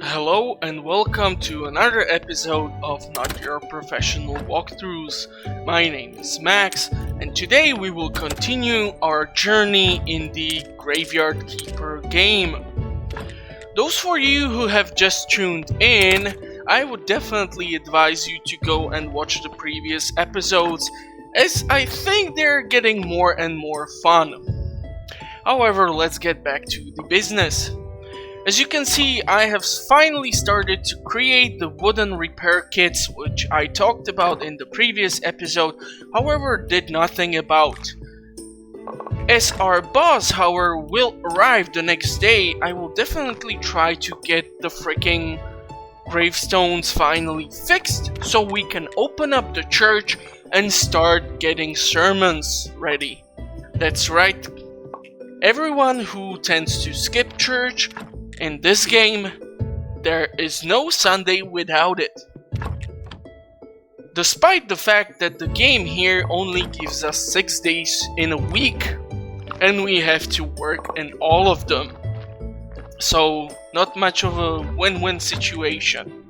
Hello and welcome to another episode of Not Your Professional Walkthroughs. My name is Max, and today we will continue our journey in the Graveyard Keeper game. Those for you who have just tuned in, I would definitely advise you to go and watch the previous episodes, as I think they're getting more and more fun. However, let's get back to the business. As you can see, I have finally started to create the wooden repair kits which I talked about in the previous episode, however did nothing about. As our boss, however, will arrive the next day, I will definitely try to get the freaking gravestones finally fixed so we can open up the church and start getting sermons ready. That's right. Everyone who tends to skip church in this game, there is no Sunday without it. Despite the fact that the game here only gives us 6 days in a week, and we have to work in all of them. So, not much of a win-win situation.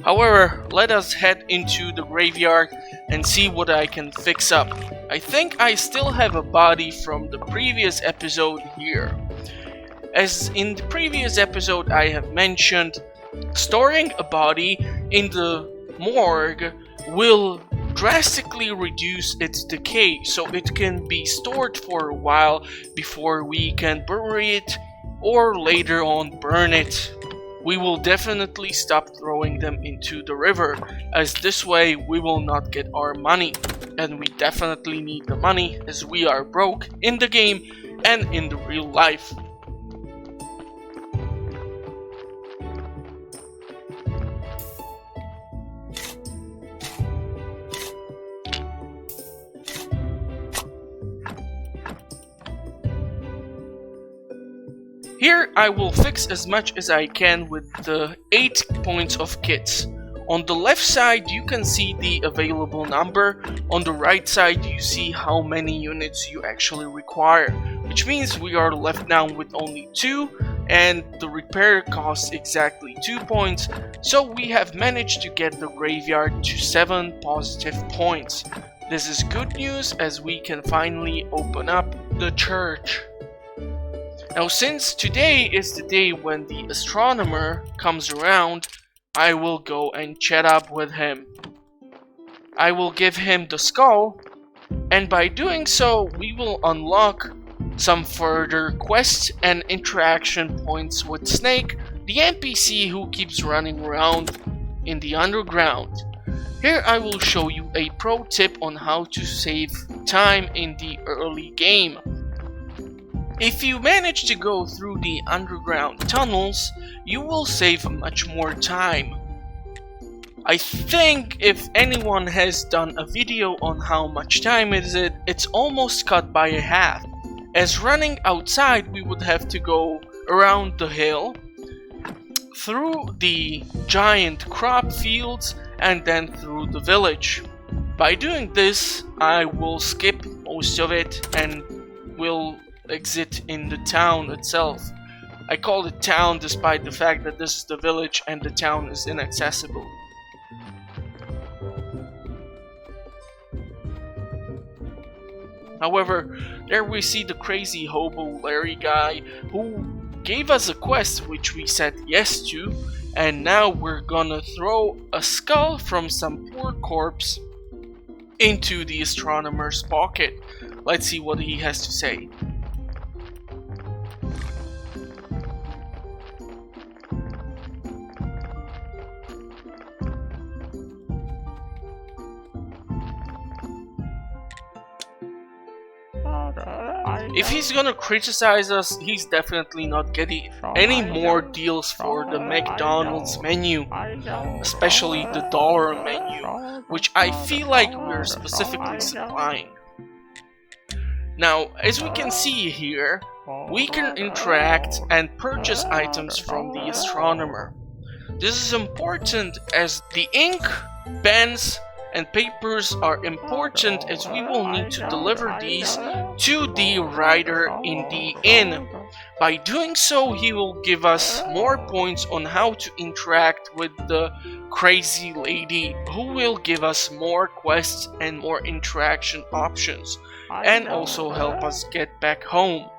However, let us head into the graveyard and see what I can fix up. I think I still have a body from the previous episode here. As in the previous episode I have mentioned, storing a body in the morgue will drastically reduce its decay, so it can be stored for a while before we can bury it or later on burn it. We will definitely stop throwing them into the river, as this way we will not get our money, and we definitely need the money as we are broke in the game and in the real life. Here I will fix as much as I can with the 8 points of kits. On the left side you can see the available number, on the right side you see how many units you actually require, which means we are left now with only 2 and the repair costs exactly 2 points, so we have managed to get the graveyard to 7 positive points. This is good news as we can finally open up the church. Now, since today is the day when the astronomer comes around, I will go and chat up with him. I will give him the skull, and by doing so, we will unlock some further quests and interaction points with Snake, the NPC who keeps running around in the underground. Here I will show you a pro tip on how to save time in the early game. If you manage to go through the underground tunnels, you will save much more time. I think if anyone has done a video on how much time is it, it's almost cut by a half. As running outside, we would have to go around the hill, through the giant crop fields, and then through the village. By doing this, I will skip most of it and will exit in the town itself. I call it town despite the fact that this is the village and the town is inaccessible. However, there we see the crazy hobo Larry guy who gave us a quest which we said yes to, and now we're gonna throw a skull from some poor corpse into the astronomer's pocket. Let's see what he has to say. If he's gonna criticize us, he's definitely not getting any more deals for the McDonald's menu, especially the dollar menu, which I feel like we're specifically supplying. Now, as we can see here, we can interact and purchase items from the astronomer. This is important as the ink, pens, and papers are important as we will need to deliver these to the writer in the inn. By doing so, he will give us more points on how to interact with the crazy lady, who will give us more quests and more interaction options, and also help us get back home.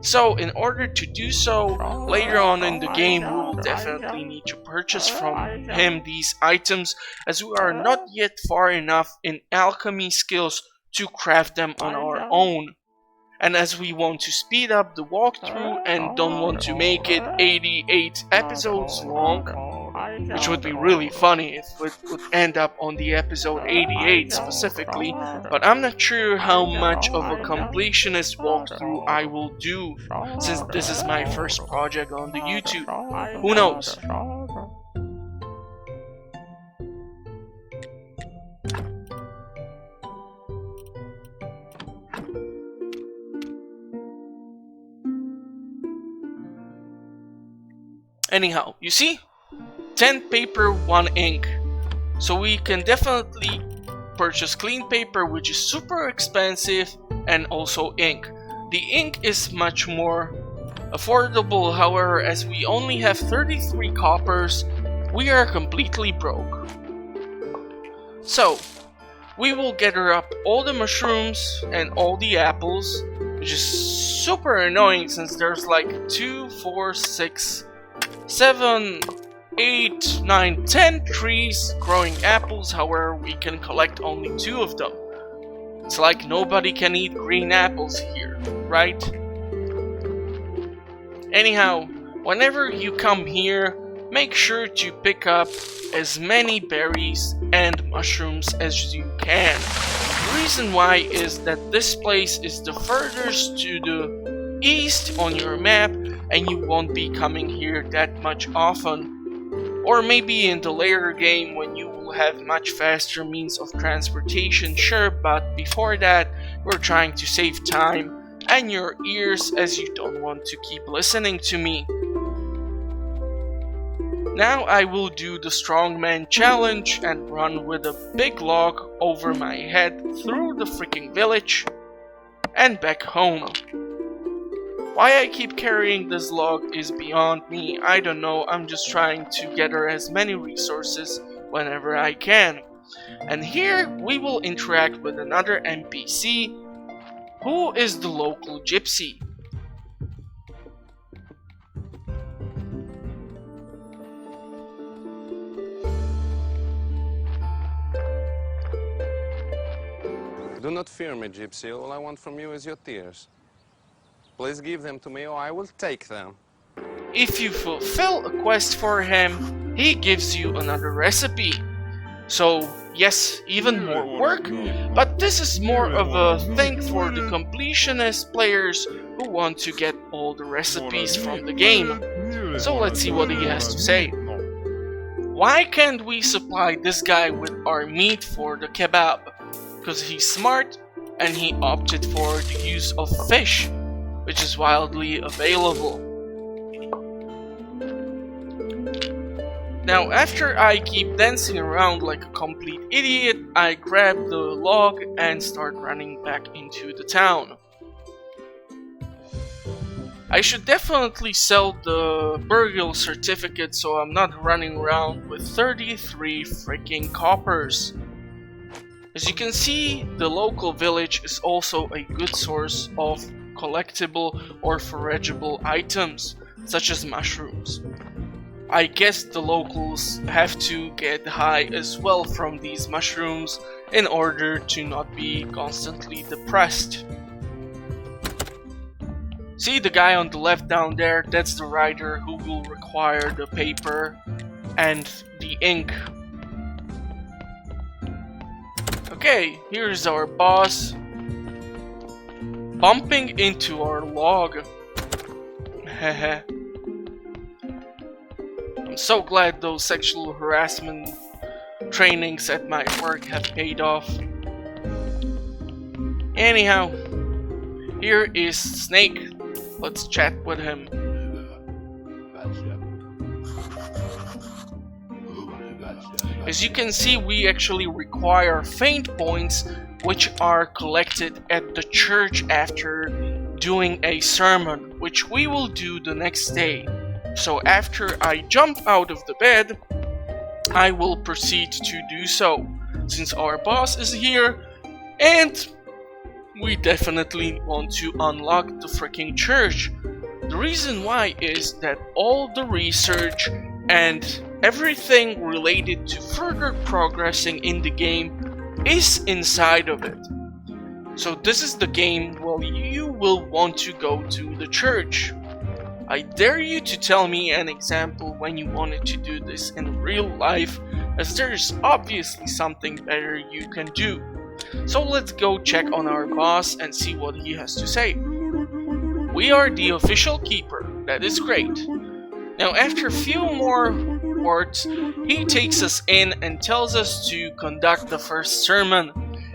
So in order to do so, later on in the game we will definitely need to purchase from him these items, as we are not yet far enough in alchemy skills to craft them on our own. And as we want to speed up the walkthrough and don't want to make it 88 episodes long, which would be really funny if it would end up on the episode 88 specifically, but I'm not sure how much of a completionist walkthrough I will do, since this is my first project on the YouTube. Who knows? Anyhow, you see? 10 paper, 1 ink. So we can definitely purchase clean paper, which is super expensive, and also ink. The ink is much more affordable, however, as we only have 33 coppers, we are completely broke. So, we will gather up all the mushrooms and all the apples, which is super annoying since there's like 2, 4, 6, 7, 8, 9, 10 trees growing apples, however we can collect only 2 of them. It's like nobody can eat green apples here, right? Anyhow, whenever you come here, make sure to pick up as many berries and mushrooms as you can. The reason why is that this place is the furthest to the east on your map, and you won't be coming here that much often. Or maybe in the later game when you will have much faster means of transportation, sure, but before that we're trying to save time and your ears, as you don't want to keep listening to me. Now I will do the strongman challenge and run with a big log over my head through the freaking village and back home. Why I keep carrying this log is beyond me. I don't know, I'm just trying to gather as many resources whenever I can. And here we will interact with another NPC, who is the local gypsy. Do not fear me, gypsy. All I want from you is your tears. Please give them to me or I will take them. If you fulfill a quest for him, he gives you another recipe. So yes, even more work, but this is more of a thing for the completionist players who want to get all the recipes from the game. So let's see what he has to say. Why can't we supply this guy with our meat for the kebab? Because he's smart and he opted for the use of fish, which is wildly available. Now after I keep dancing around like a complete idiot, I grab the log and start running back into the town. I should definitely sell the burial certificate so I'm not running around with 33 freaking coppers. As you can see, the local village is also a good source of collectible or forageable items, such as mushrooms. I guess the locals have to get high as well from these mushrooms in order to not be constantly depressed. See the guy on the left down there? That's the writer who will require the paper and the ink. Okay, here's our boss bumping into our log. Hehe. I'm so glad those sexual harassment trainings at my work have paid off. Anyhow, here is Snake. Let's chat with him. As you can see, we actually require faint points, which are collected at the church after doing a sermon. which we will do the next day. So after I jump out of the bed, I will proceed to do so, since our boss is here, and we definitely want to unlock the freaking church. The reason why is that all the research and everything related to further progressing in the game is inside of it. So this is the game where you will want to go to the church. I dare you to tell me an example when you wanted to do this in real life, as there is obviously something better you can do. So let's go check on our boss and see what he has to say. We are the official keeper. That is great. Now after a few more words, he takes us in and tells us to conduct the first sermon.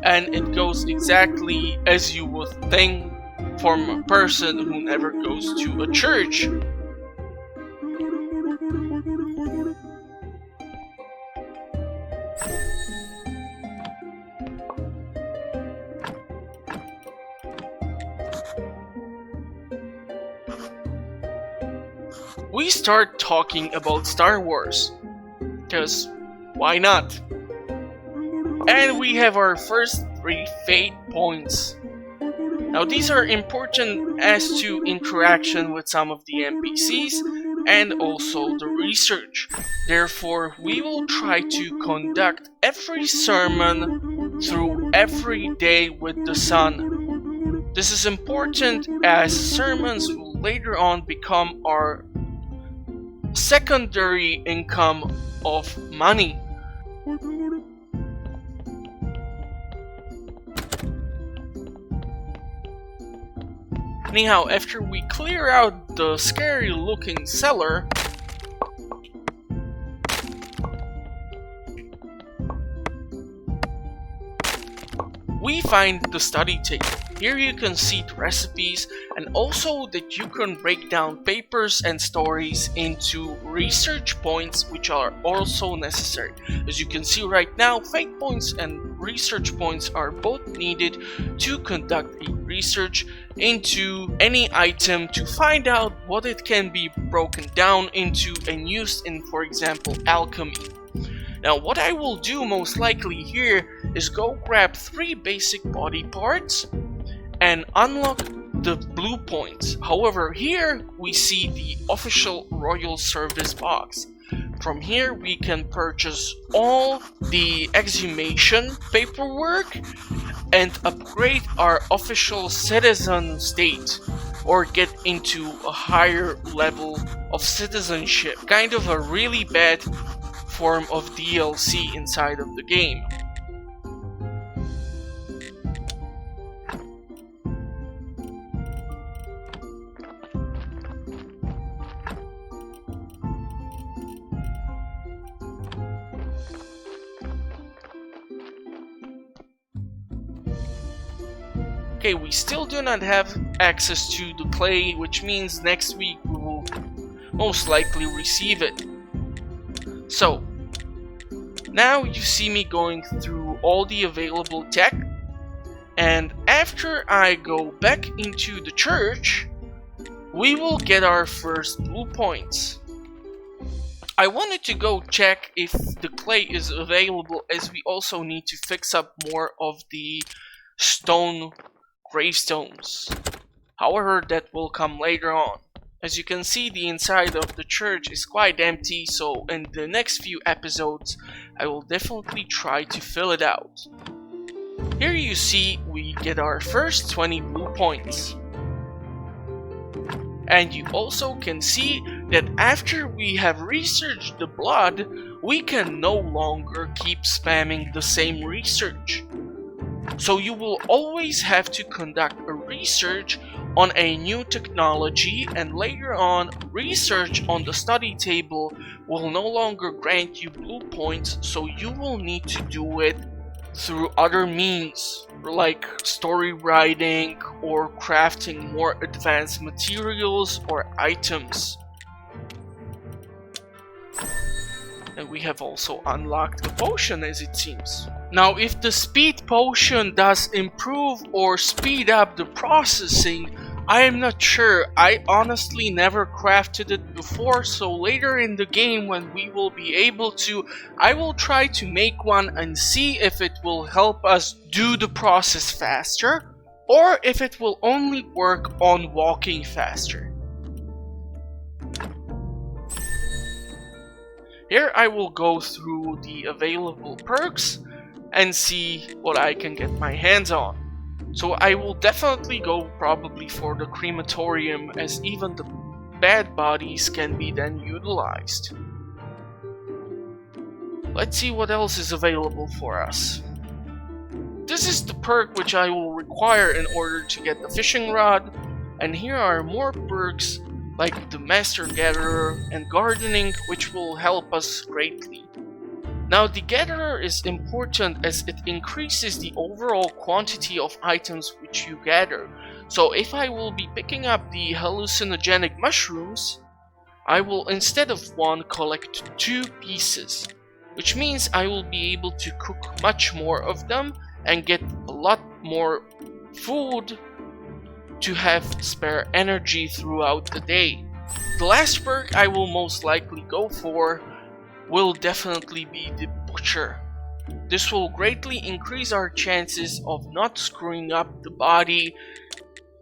And it goes exactly as you would think from a person who never goes to a church. We start talking about Star Wars, because why not? And we have our first 3 fate points. Now these are important as to interaction with some of the NPCs and also the research. Therefore, we will try to conduct every sermon through every day with the sun. This is important as sermons will later on become our secondary income of money. Anyhow, after we clear out the scary looking cellar, we find the study table. Here you can see the recipes and also that you can break down papers and stories into research points, which are also necessary. As you can see right now, fate points and research points are both needed to conduct a research into any item to find out what it can be broken down into and used in, for example, alchemy. Now what I will do most likely here is go grab 3 basic body parts and unlock the blue points. However, here we see the official royal service box. From here we can purchase all the exhumation paperwork and upgrade our official citizen state, or get into a higher level of citizenship. Kind of a really bad form of DLC inside of the game. Okay, we still do not have access to the clay, which means next week we will most likely receive it. So, now you see me going through all the available tech, and after I go back into the church, we will get our first blue points. I wanted to go check if the clay is available, as we also need to fix up more of the stone gravestones. However, that will come later on. As you can see, the inside of the church is quite empty, so in the next few episodes I will definitely try to fill it out. Here you see we get our first 20 blue points. And you also can see that after we have researched the blood, we can no longer keep spamming the same research. So you will always have to conduct a research on a new technology, and later on, research on the study table will no longer grant you blue points, so you will need to do it through other means, like story writing or crafting more advanced materials or items. And we have also unlocked a potion, as it seems. Now, if the speed potion does improve or speed up the processing I am not sure. I honestly never crafted it before, so later in the game when we will be able to, I will try to make one and see if it will help us do the process faster, or if it will only work on walking faster. Here I will go through the available perks and see what I can get my hands on. So I will definitely go probably for the crematorium, as even the bad bodies can be then utilized. Let's see what else is available for us. This is the perk which I will require in order to get the fishing rod, and here are more perks like the Master Gatherer and Gardening, which will help us greatly. Now the Gatherer is important as it increases the overall quantity of items which you gather. So if I will be picking up the hallucinogenic mushrooms, I will instead of one collect 2 pieces, which means I will be able to cook much more of them and get a lot more food to have spare energy throughout the day. The last perk I will most likely go for will definitely be the Butcher. This will greatly increase our chances of not screwing up the body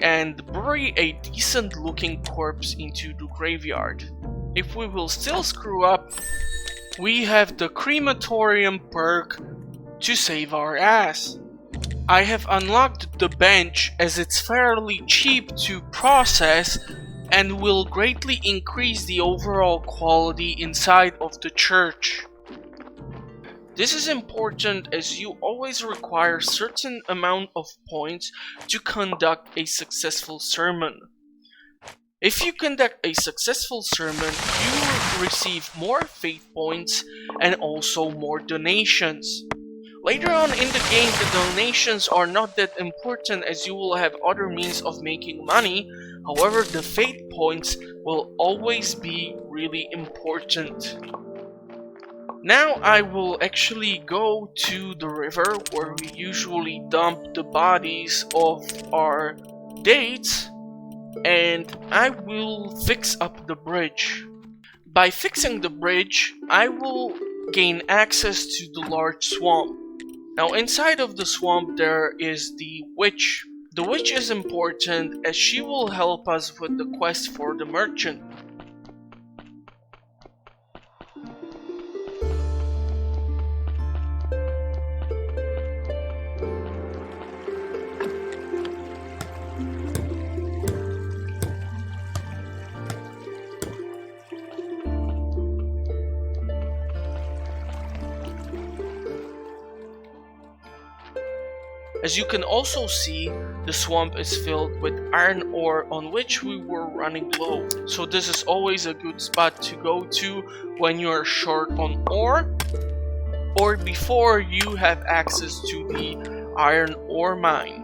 and bury a decent looking corpse into the graveyard. If we will still screw up, we have the Crematorium perk to save our ass. I have unlocked the bench as it's fairly cheap to process and will greatly increase the overall quality inside of the church. This is important as you always require certain amount of points to conduct a successful sermon. If you conduct a successful sermon, you will receive more faith points and also more donations. Later on in the game, the donations are not that important as you will have other means of making money. However, the faith points will always be really important. Now I will actually go to the river where we usually dump the bodies of our dates, and I will fix up the bridge. By fixing the bridge, I will gain access to the large swamp. Now inside of the swamp there is the witch. The witch is important as she will help us with the quest for the merchant. As you can also see, the swamp is filled with iron ore on which we were running low. So this is always a good spot to go to when you are short on ore or before you have access to the iron ore mine.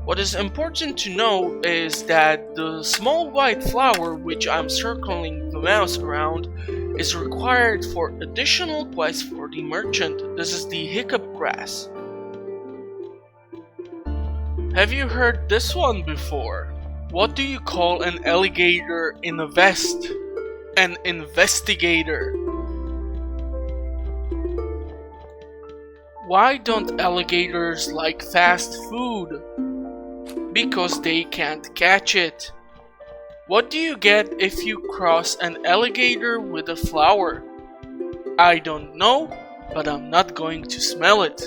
What is important to know is that the small white flower which I'm circling the mouse around is required for additional quests for the merchant. This is the hiccup grass. Have you heard this one before? What do you call an alligator in a vest? An investigator. Why don't alligators like fast food? Because they can't catch it. What do you get if you cross an alligator with a flower? I don't know, but I'm not going to smell it.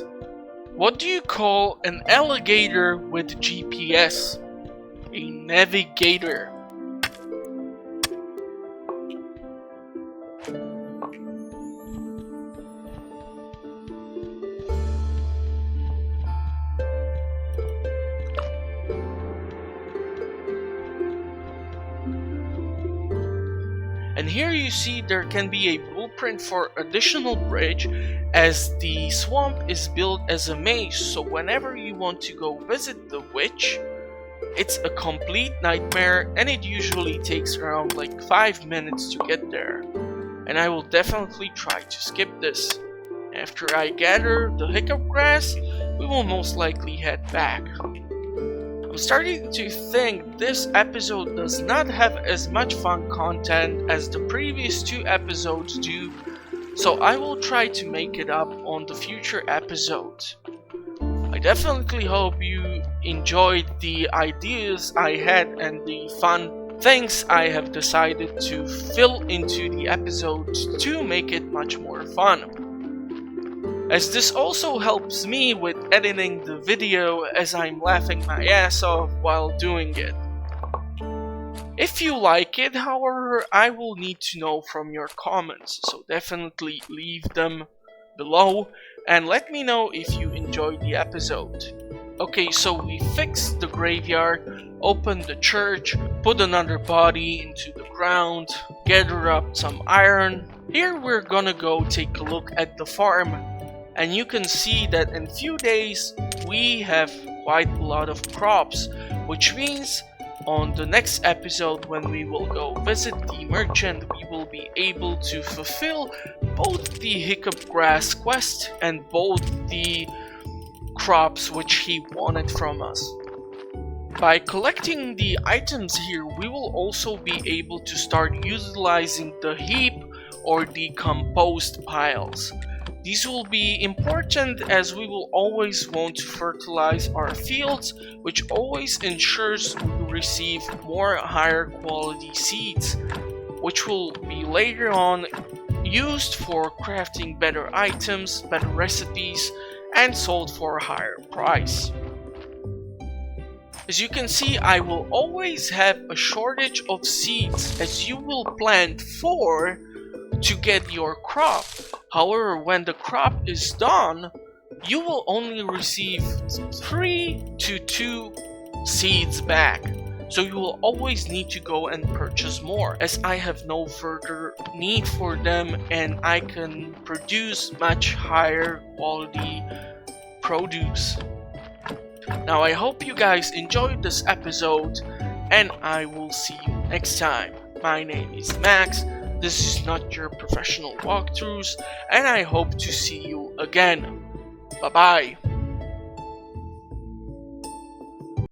What do you call an alligator with GPS? A navigator. And here you see there can be a blueprint for additional bridge as the swamp is built as a maze, so whenever you want to go visit the witch, It's a complete nightmare and it usually takes around like 5 minutes to get there. And I will definitely try to skip this. After I gather the hiccup grass, we will most likely head back. I'm starting to think this episode does not have as much fun content as the previous 2 episodes do, so I will try to make it up on the future episodes. I definitely hope you enjoyed the ideas I had and the fun things I have decided to fill into the episodes to make it much more fun. As this also helps me with editing the video as I'm laughing my ass off while doing it. If you like it, however, I will need to know from your comments, so definitely leave them below and let me know if you enjoyed the episode. Okay, so we fixed the graveyard, opened the church, put another body into the ground, gathered up some iron. Here we're gonna go take a look at the farm. And you can see that in few days we have quite a lot of crops, which means on the next episode when we will go visit the merchant, we will be able to fulfill both the hiccup grass quest and both the crops which he wanted from us. By collecting the items here, we will also be able to start utilizing the heap or the compost piles. These will be important as we will always want to fertilize our fields, which always ensures we receive more higher quality seeds, which will be later on used for crafting better items, better recipes, and sold for a higher price. As you can see, I will always have a shortage of seeds as you will plant 4 to get your crop. However, when the crop is done, you will only receive 3 to 2 seeds back. So you will always need to go and purchase more, as I have no further need for them and I can produce much higher quality produce. Now I hope you guys enjoyed this episode and I will see you next time. My name is Max. This is not your professional walkthroughs, and I hope to see you again. Bye bye.